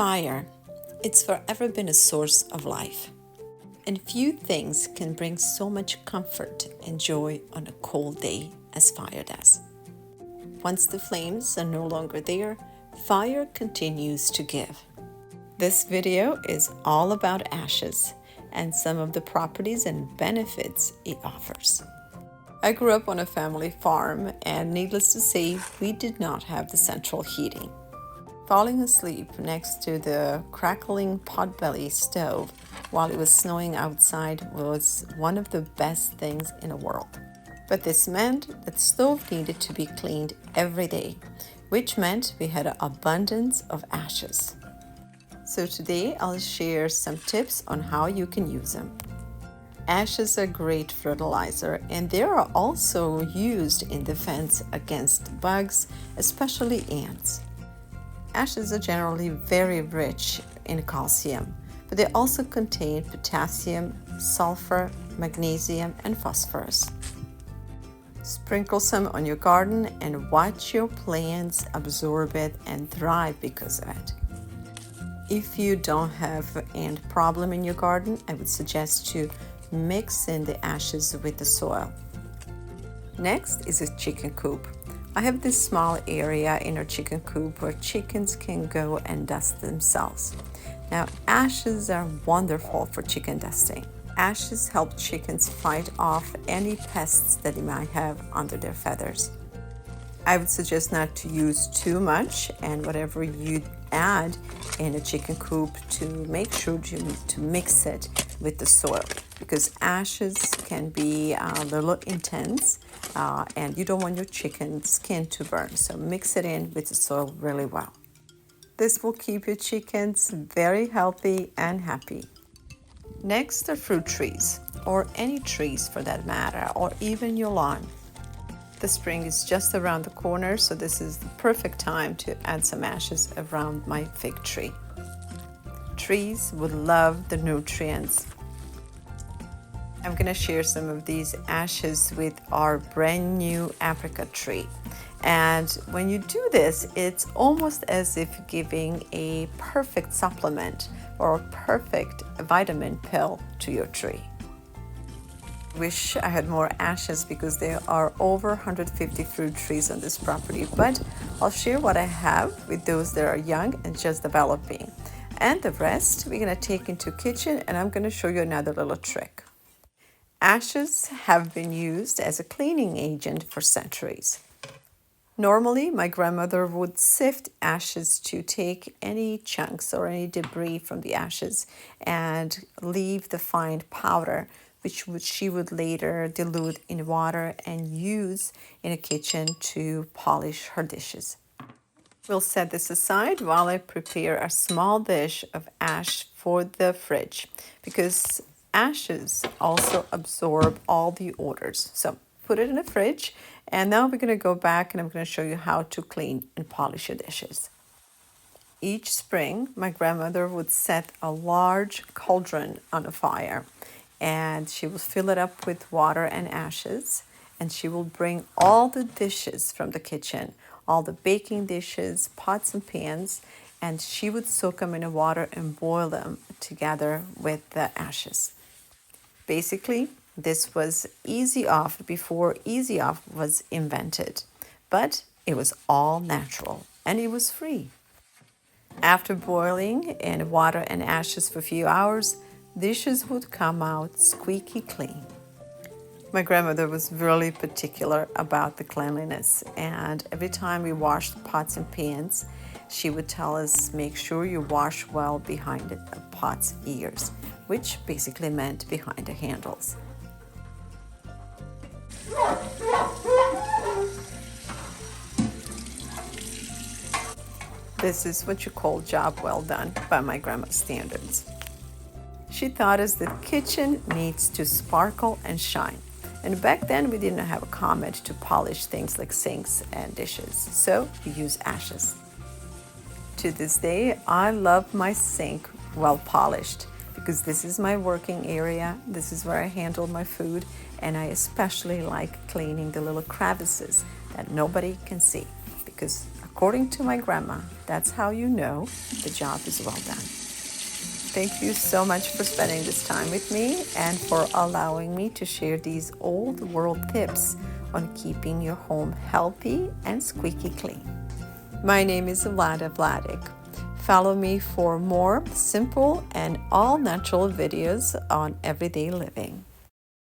Fire, it's forever been a source of life. And few things can bring so much comfort and joy on a cold day as fire does. Once the flames are no longer there, fire continues to give. This video is all about ashes and some of the properties and benefits it offers. I grew up on a family farm, and needless to say, we did not have the central heating. Falling asleep next to the crackling potbelly stove while it was snowing outside was one of the best things in the world. But this meant that the stove needed to be cleaned every day, which meant we had an abundance of ashes. So today I'll share some tips on how you can use them. Ashes are great fertilizer, and they are also used in defense against bugs, especially ants. Ashes are generally very rich in calcium, but they also contain potassium, sulfur, magnesium, and phosphorus. Sprinkle some on your garden and watch your plants absorb it and thrive because of it. If you don't have an ant problem in your garden, I would suggest to mix in the ashes with the soil. Next is a chicken coop. I have this small area in our chicken coop where chickens can go and dust themselves. Now, ashes are wonderful for chicken dusting. Ashes help chickens fight off any pests that they might have under their feathers. I would suggest not to use too much, and whatever you add in a chicken coop, to make sure to mix it with the soil, because ashes can be a little intense and you don't want your chicken skin to burn. So mix it in with the soil really well. This will keep your chickens very healthy and happy. Next are fruit trees, or any trees for that matter, or even your lawn. The spring is just around the corner, so this is the perfect time to add some ashes around my fig tree. Trees would love the nutrients. I'm going to share some of these ashes with our brand new apricot tree. And when you do this, it's almost as if giving a perfect supplement or a perfect vitamin pill to your tree. Wish I had more ashes because there are over 150 fruit trees on this property, but I'll share what I have with those that are young and just developing. And the rest we're going to take into kitchen, and I'm going to show you another little trick. Ashes have been used as a cleaning agent for centuries. Normally, my grandmother would sift ashes to take any chunks or any debris from the ashes and leave the fine powder, which she would later dilute in water and use in a kitchen to polish her dishes. We'll set this aside while I prepare a small dish of ash for the fridge, because ashes also absorb all the odors. So put it in the fridge, and now we're going to go back and I'm going to show you how to clean and polish your dishes. Each spring, my grandmother would set a large cauldron on a fire, and she will fill it up with water and ashes, and she will bring all the dishes from the kitchen, all the baking dishes, pots and pans, and she would soak them in the water and boil them together with the ashes. Basically, this was easy off before easy off was invented, but it was all natural and it was free. After boiling in water and ashes for a few hours, dishes would come out squeaky clean. My grandmother was really particular about the cleanliness, and every time we washed pots and pans, she would tell us, make sure you wash well behind the pot's ears, which basically meant behind the handles. This is what you call job well done by my grandma's standards. She taught us that kitchen needs to sparkle and shine. And back then we didn't have a Comet to polish things like sinks and dishes, so we use ashes. To this day, I love my sink well polished, because this is my working area, this is where I handle my food, and I especially like cleaning the little crevices that nobody can see, because according to my grandma, that's how you know the job is well done. Thank you so much for spending this time with me and for allowing me to share these old world tips on keeping your home healthy and squeaky clean. My name is VLADA'S. Follow me for more simple and all natural videos on everyday living.